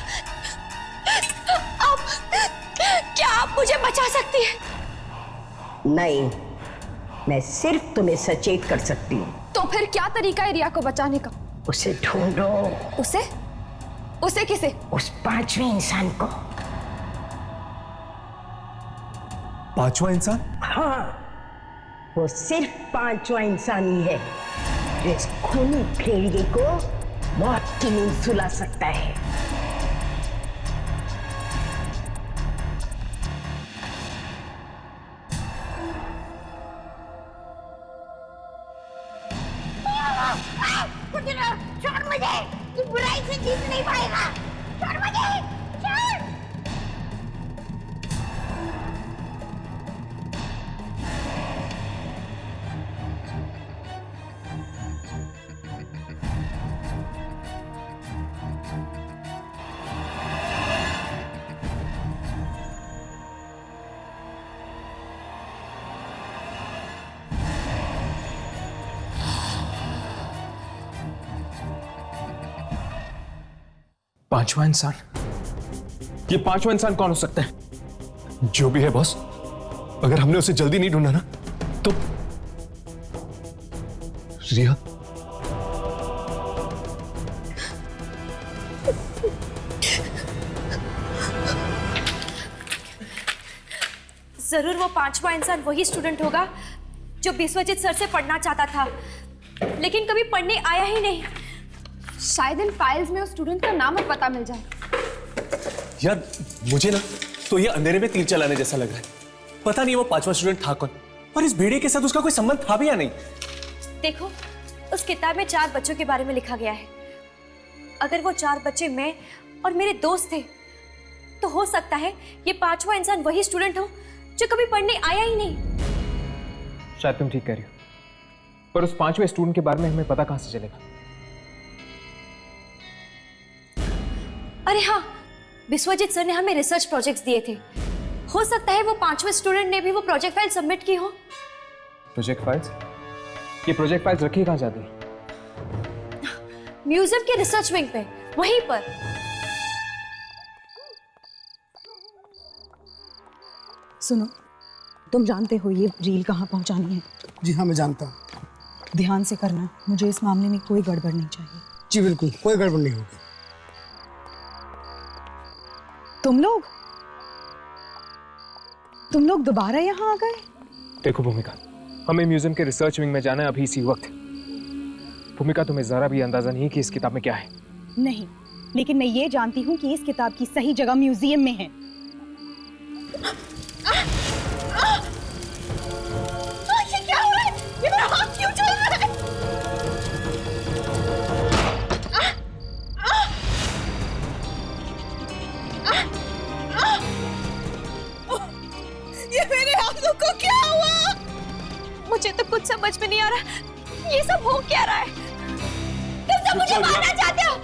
क्या आप मुझे बचा सकती हैं? नहीं, मैं सिर्फ तुम्हें सचेत कर सकती हूँ। तो फिर क्या तरीका है रिया को बचाने का? उसे ढूंढो। उसे किसे? उस पांचवें इंसान को। पांचवा इंसान? हाँ, वो सिर्फ पांचवा इंसान ही है जो इस खूनी भेड़िए को मौत की नींद सुला सकता है। छोड़ मुझे, तू बुराई से जीत नहीं पाएगा। छोड़ मुझे, छोड़। पांचवा इंसान? ये पांचवा इंसान कौन हो सकता है? जो भी है बॉस, अगर हमने उसे जल्दी नहीं ढूंढा ना तो रिया। जरूर वो पांचवा इंसान वही स्टूडेंट होगा जो बिस्वजीत सर से पढ़ना चाहता था, लेकिन कभी पढ़ने आया ही नहीं। शायद इन फाइल्स में उस स्टूडेंट का नाम और पता मिल जाए। यार मुझे ना तो ये अंधेरे में तीर चलाने जैसा लग रहा है। पता नहीं वो 5वां स्टूडेंट था कौन, और इस भेड़िए के साथ उसका कोई संबंध था भी या नहीं। देखो, उस किताब में 4 बच्चों के बारे में लिखा गया है। अगर वो 4 बच्चे मैं और मेरे दोस्त थे, तो हो सकता है ये 5वां इंसान वही स्टूडेंट हो जो कभी पढ़ने आया ही नहीं। शायद तुम ठीक कह रही हो, पर उस 5वें स्टूडेंट के बारे में हमें पता कहां से चलेगा? अरे हाँ, विश्वजीत सर ने हमें रिसर्च प्रोजेक्ट्स दिए थे। हो सकता है वो 5वें स्टूडेंट ने भी वो प्रोजेक्ट फाइल सबमिट की हो। Project files? ये प्रोजेक्ट फाइल्स रखी कहां जाती है? म्यूजियम के रिसर्च विंग पे, वहीं पर। सुनो, तुम जानते हो ये रील कहाँ पहुंचानी है? जी हाँ, मैं जानता हूँ। ध्यान से करना, मुझे इस मामले में कोई गड़बड़ नहीं चाहिए। जी बिल्कुल, कोई गड़बड़ नहीं होगी। तुम लोग दोबारा यहाँ आ गए? देखो भूमिका, हमें म्यूजियम के रिसर्च विंग में जाना है अभी इसी वक्त। भूमिका, तुम्हें जरा भी अंदाजा नहीं कि इस किताब में क्या है। नहीं, लेकिन मैं ये जानती हूँ कि इस किताब की सही जगह म्यूजियम में है। ये क्या हो रहा है? ये मेरा हाथ क्यों चल रहा है? ये मेरे हाथों को क्या हुआ? मुझे तो कुछ समझ में नहीं आ रहा, ये सब हो क्या रहा है? तुम सब मुझे मारना चाहते हो?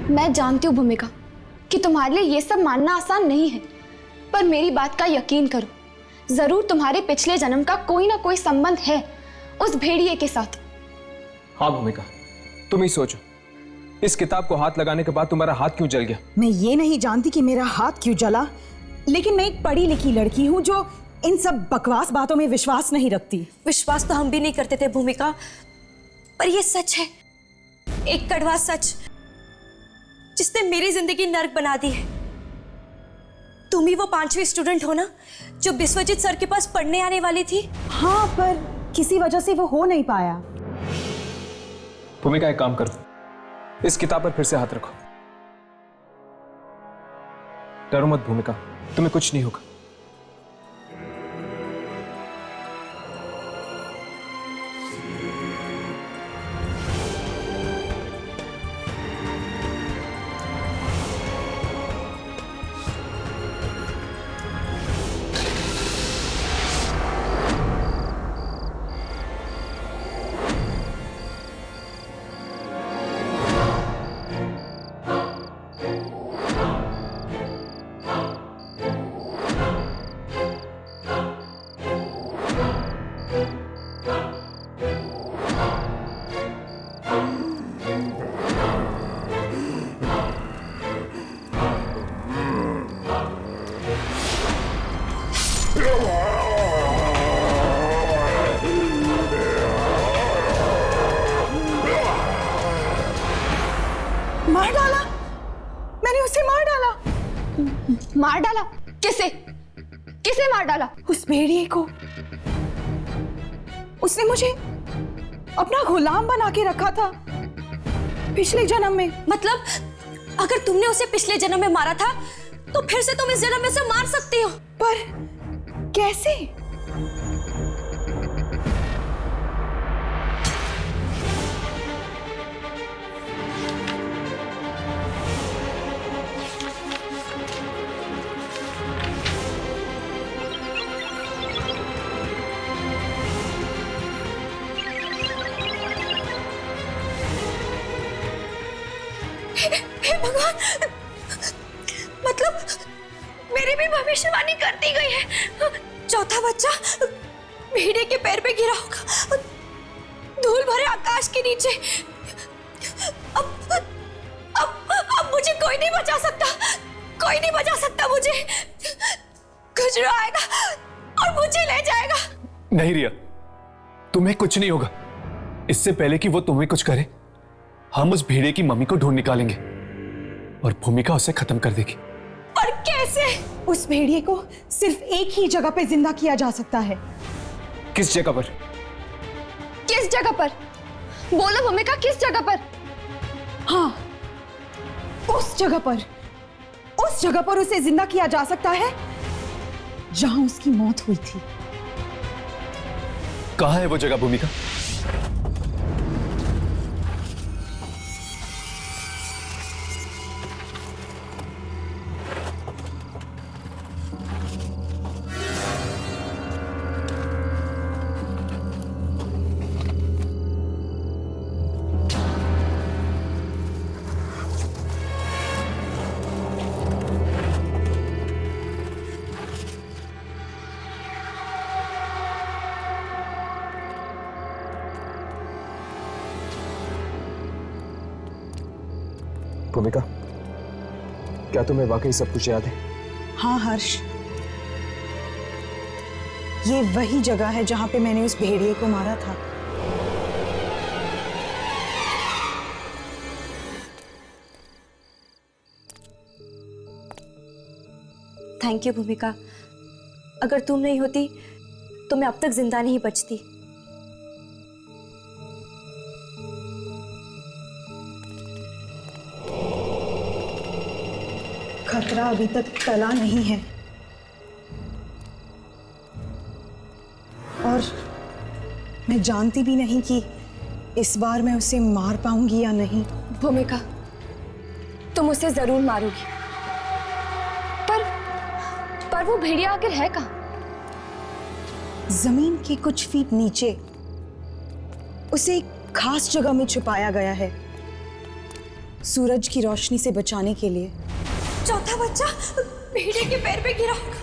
मैं जानती हूँ भूमिका कि तुम्हारे लिए ये सब मानना आसान नहीं है, पर मेरी बात का यकीन करो, जरूर तुम्हारे पिछले जन्म का कोई ना कोई संबंध है उस भेड़िए के साथ। हाँ भूमिका, तुम ही सोचो, इस किताब को हाथ लगाने के बाद तुम्हारा हाथ क्यों जल गया? मैं ये नहीं जानती कि मेरा हाथ क्यों जला, लेकिन मैं एक पढ़ी लिखी लड़की हूँ जो इन सब बकवास बातों में विश्वास नहीं रखती। विश्वास तो हम भी नहीं करते थे भूमिका, पर ये सच है, एक कड़वा सच जिसने मेरी जिंदगी नर्क बना दी है। तुम ही वो 5वीं स्टूडेंट हो ना जो विश्वजीत सर के पास पढ़ने आने वाली थी? हाँ, पर किसी वजह से वो हो नहीं पाया। भूमिका, एक काम करो, इस किताब पर फिर से हाथ रखो। डरो मत भूमिका, तुम्हें कुछ नहीं होगा। मार डाला? मैंने उसे मार डाला? मार डाला? किसे? किसे मार डाला? उस भेड़िए को। उसने मुझे अपना गुलाम बना के रखा था पिछले जन्म में। मतलब अगर तुमने उसे पिछले जन्म में मारा था तो फिर से तुम इस जन्म में से मार सकती हो। पर कैसे? हे भगवान, मतलब मेरी भी भविष्यवाणी कर दी गई है। चौथा बच्चा भेड़िए के पैर पे गिरा होगा, धूल नीचे। अब मुझे कोई नहीं बचा सकता, कोई नहीं बचा सकता मुझे। खुजरो आएगा और मुझे ले जाएगा। नहीं रिया, तुम्हें कुछ नहीं होगा। इससे पहले कि वो तुम्हें कुछ करे, हम उस भेड़िए की मम्मी को ढूंढ निकालेंगे और भूमिका उसे खत्म कर देगी। पर कैसे? उस भेड़िए को सिर्फ एक ही जगह पे जिंदा किया जा सकता है। किस जगह पर? किस जगह पर? बोलो भूमिका, किस जगह पर? हाँ, उस जगह पर, उस जगह पर उसे जिंदा किया जा सकता है जहां उसकी मौत हुई थी। कहां है वो जगह भूमिका? भूमिका, क्या तुम्हें वाकई सब कुछ याद है? हाँ हर्ष, ये वही जगह है जहां पे मैंने उस भेड़िए को मारा था। थैंक यू भूमिका, अगर तुम नहीं होती तो मैं अब तक जिंदा नहीं बचती। खतरा अभी तक टला नहीं है और मैं जानती भी नहीं कि इस बार मैं उसे मार पाऊंगी या नहीं। भूमिका, तुम उसे जरूर मारोगी, पर वो भेड़िया आखिर है कहाँ? जमीन के कुछ फीट नीचे उसे एक खास जगह में छुपाया गया है, सूरज की रोशनी से बचाने के लिए। चौथा बच्चा भेड़िए के पैर पे गिरा होगा,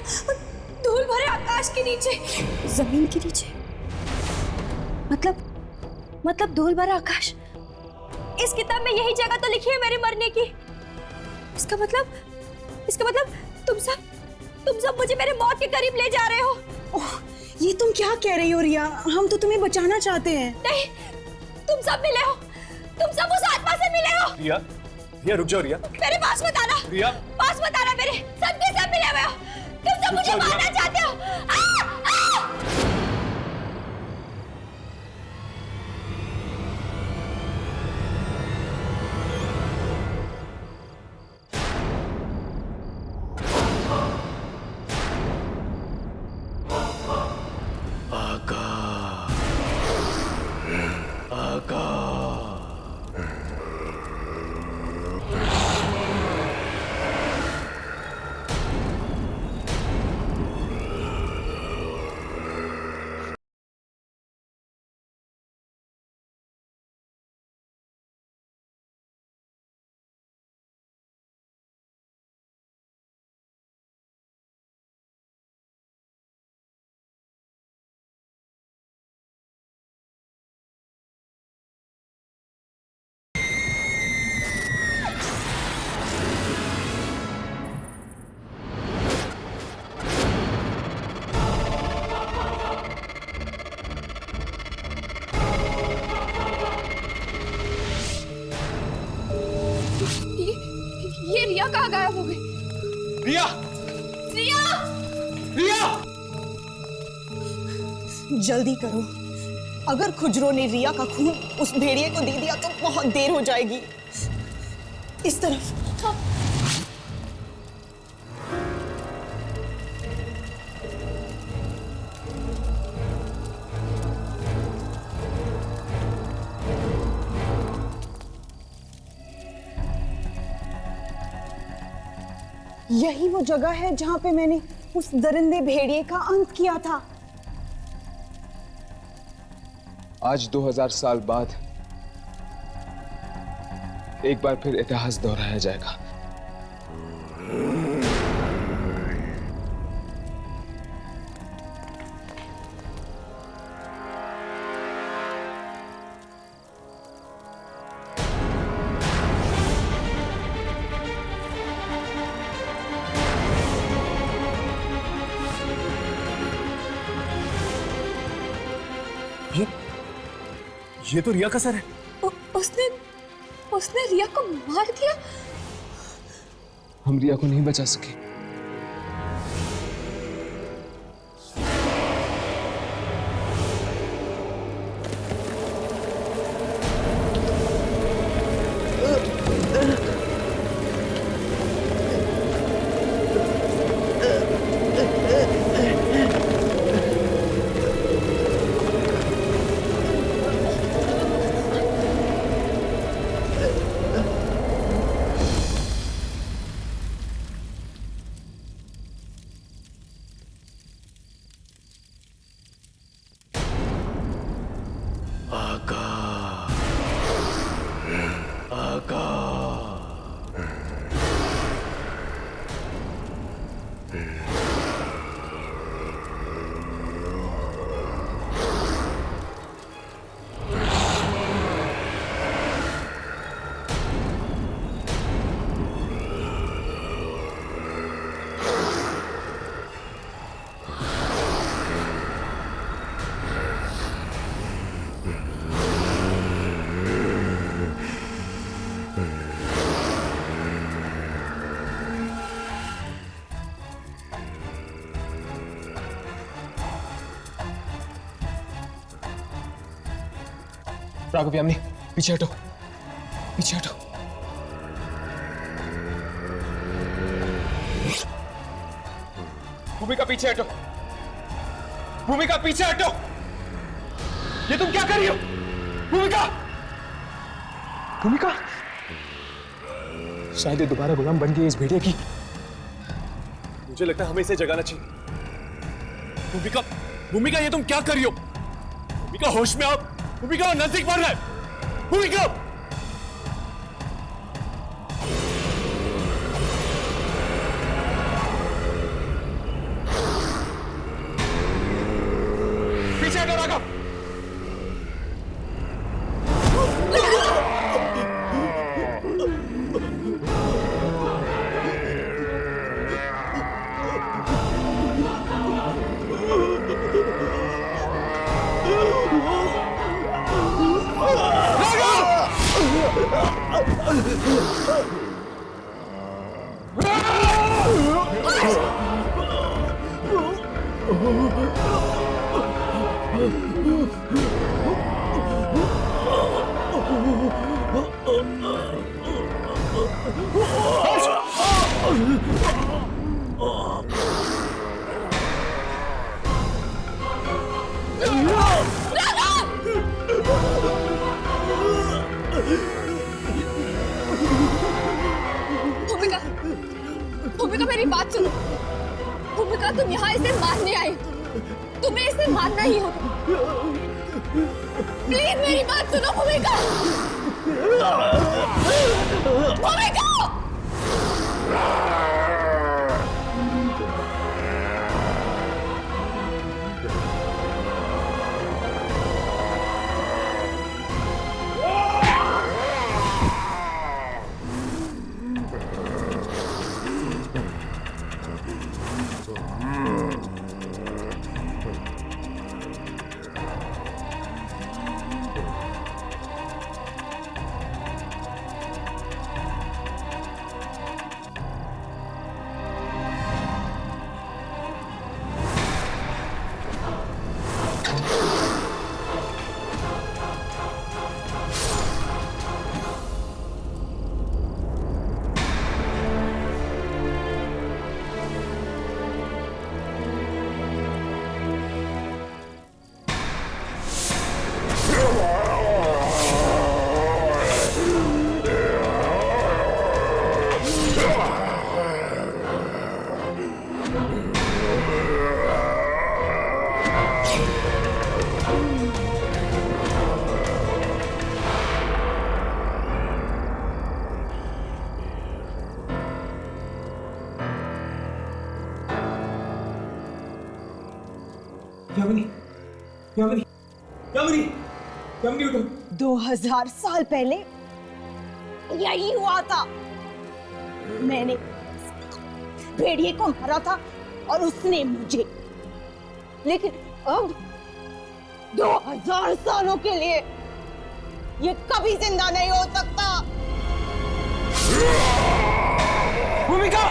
धूल भरे आकाश के नीचे। जमीन के नीचे? मतलब धूल भरा आकाश? इस किताब में यही जगह तो लिखी है मेरे मरने की। इसका मतलब तुम सब मुझे मेरे मौत के करीब ले जा रहे हो। ओह, ये तुम क्या कह रही हो रिया? हम तो तुम्हें बचाना चाहते हैं। नहीं, तुम सब मिले हो, तुम सब उस आत्मा से मिले हो। रिया, रिया रुक जाओ रिया। मेरे पास मत आना। रिया, पास मत आना मेरे। सब के सब मिले हुए हो, तुम सब मुझे मारना चाहते हो। ये रिया कहाँ गायब हो गई? रिया! रिया! रिया! जल्दी करो, अगर खुजरो ने रिया का खून उस भेड़िए को दे दिया तो बहुत देर हो जाएगी। इस तरफ। यही वो जगह है जहां पे मैंने उस दरिंदे भेड़िए का अंत किया था। आज 2000 साल बाद एक बार फिर इतिहास दोहराया जाएगा। ये तो रिया का सर है। उसने रिया को मार दिया। हम रिया को नहीं बचा सके। राघव, यामिनी, पीछे हटो, पीछे हटो। भूमिका पीछे हटो, भूमिका पीछे हटो। ये तुम क्या कर रही हो? भूमिका, भूमिका। शायद ये दोबारा गुलाम बन गई इस भेड़िए की। मुझे लगता है हमें इसे जगाना चाहिए। भूमिका, भूमिका, ये तुम क्या कर रही हो? भूमिका, होश में आओ। भूमिका, नजदीक बढ़ रहा है। भूमिका, पीछे हटो राघव। भूमिका, भूमिका मेरी बात सुनो। भूमिका, तुम यहाँ इसे मारने आई, तुम्हें इसे मारना ही होगा। प्लीज मेरी बात सुनो भूमिका। भूमिका, यामिनी, यामिनी, यामिनी, यामिनी उठो। 2000 साल पहले यही हुआ था। मैंने भेड़िए को मारा था और उसने मुझे। लेकिन अब 2000 सालों के लिए ये कभी जिंदा नहीं हो सकता। भूमिका!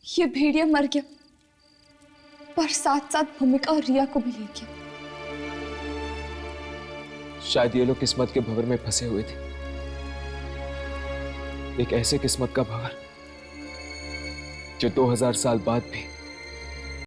ये भेड़िया मर गया, पर साथ साथ भूमिका और रिया को भी ले गया। शायद ये लोग किस्मत के भंवर में फंसे हुए थे, एक ऐसे किस्मत का भंवर जो 2000 साल बाद भी